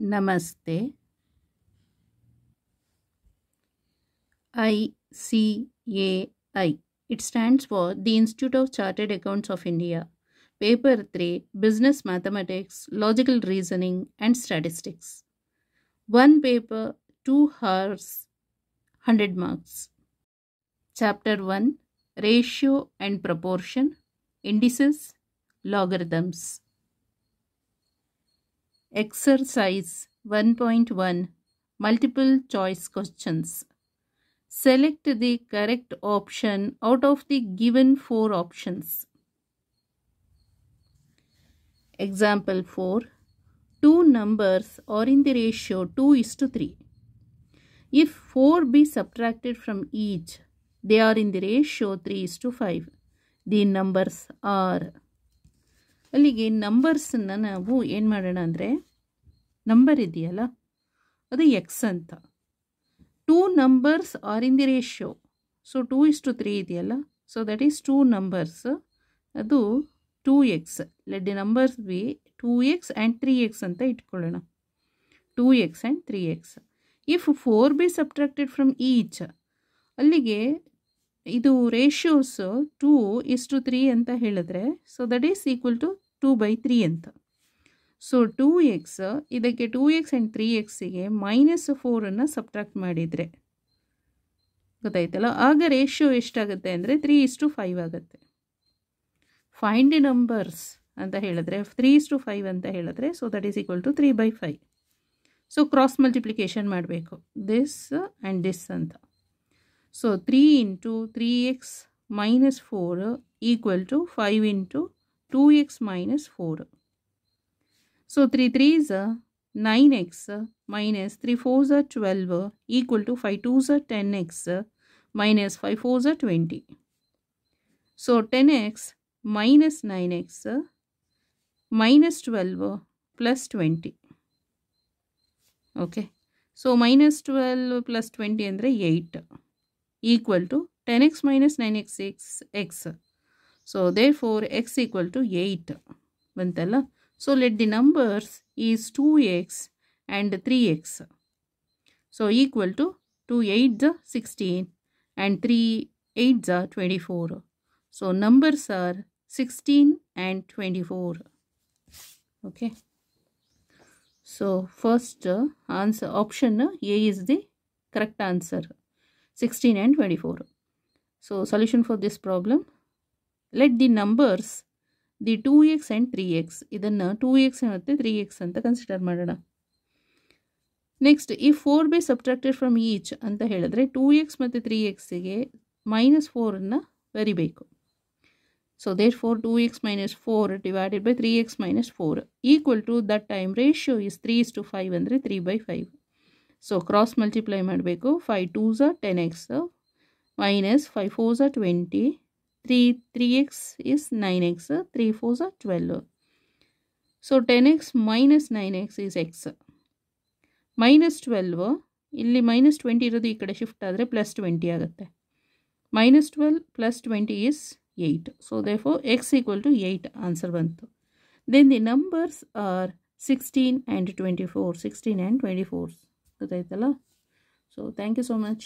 Namaste. ICAI. It stands for the Institute of Chartered Accounts of India. Paper 3 Business Mathematics, Logical Reasoning and Statistics. One paper, 2 hours, 100 marks. Chapter 1 Ratio and Proportion, Indices, Logarithms. Exercise 1.1 Multiple choice questions. Select the correct option out of the given 4 options. Example 4. Two numbers are in the ratio 2:3. If 4 be subtracted from each, they are in the ratio 3:5. The numbers are. ಅಲ್ಲಿಗೆ ನಂಬರ್ಸನ್ನು ನಾವು ಏನು ಮಾಡೋಣ ಅಂದರೆ, number ಇದೆಯಲ್ಲ ಅದು x ಅಂತ. Two numbers are in the ratio. So 2:3 ಇದೆಯಲ್ಲ, so that is two numbers, ಅದು 2x. Let the numbers be 2x and 3x ಅಂತ ಇಟ್ಕೊಳ್ಳೋಣ. 2x and 3x. If 4 be subtracted from each, ಅಲ್ಲಿಗೆ ಇದು ರೇಷಿಯೋಸ್ 2:3 ಅಂತ ಹೇಳಿದ್ರೆ, so that is equal to 2/3 ಅಂತ. So 2x, ಇದಕ್ಕೆ 2x ಆ್ಯಂಡ್ 3xಗೆ -4 ಸಬ್ಟ್ರಾಕ್ಟ್ ಮಾಡಿದರೆ ಗೊತ್ತಾಯ್ತಲ್ಲ, ಆಗ ರೇಷಿಯೋ ಎಷ್ಟಾಗುತ್ತೆ ಅಂದರೆ 3:5 ಆಗುತ್ತೆ. ಫೈಂಡ್ ದಿ ನಂಬರ್ಸ್ ಅಂತ ಹೇಳಿದ್ರೆ 3:5 ಅಂತ ಹೇಳಿದ್ರೆ, so that is equal to 3/5. So cross multiplication ಮಾಡಬೇಕು, ದಿಸ್ ಆ್ಯಂಡ್ ದಿಸ್ ಅಂತ. So 3 × 3x - 4 equal to 5 × 2x - 4. So 3 3s are 9x minus 3 4s are 12 equal to 5 2s are 10x minus 5 4s are 20. So 10x minus 9x minus 12 plus 20. Okay. So minus 12 plus 20 ಅಂದರೆ 8 equal to 10x minus 9x is x. So therefore x equal to 8 ಬಂತಲ್ಲ. So let the numbers is 2x and 3x. So equal to 2 8s are 16 and 3 8s are 24. So numbers are 16 and 24. Okay. So first answer option A is the correct answer. 16 and 24. So solution for this problem. Let the numbers the 2x and 3x, ಇದನ್ನು 2x ಮತ್ತು 3x ಅಂತ consider ಮಾಡೋಣ. Next ಈ 4 by subtracted from each ಅಂತ ಹೇಳಿದ್ರೆ 2x ಮತ್ತು 3xಗೆ -4 ಬರಿಬೇಕು. So therefore 2x - 4 divided by 3x - 4 equal to that time ratio is 3:5 ಅಂದರೆ 3/5. ಸೊ ಕ್ರಾಸ್ ಮಲ್ಟಿಪ್ಲೈ ಮಾಡಬೇಕು. 5 2s are 10x minus 5 4s are 20. 3x is 9x, 3 4s are 12. So 10x minus 9x is x. minus 12 ಇಲ್ಲಿ -20 ಇರೋದು ಈ ಕಡೆ shift ಆದರೆ +20 ಆಗುತ್ತೆ. -12 plus 20 is 8. So therefore x equal to 8 answer ಬಂತು. Then the numbers are 16 and 24. 16 and 24 ಗೊತ್ತಾಯ್ತಲ್ಲ. So thank you so much.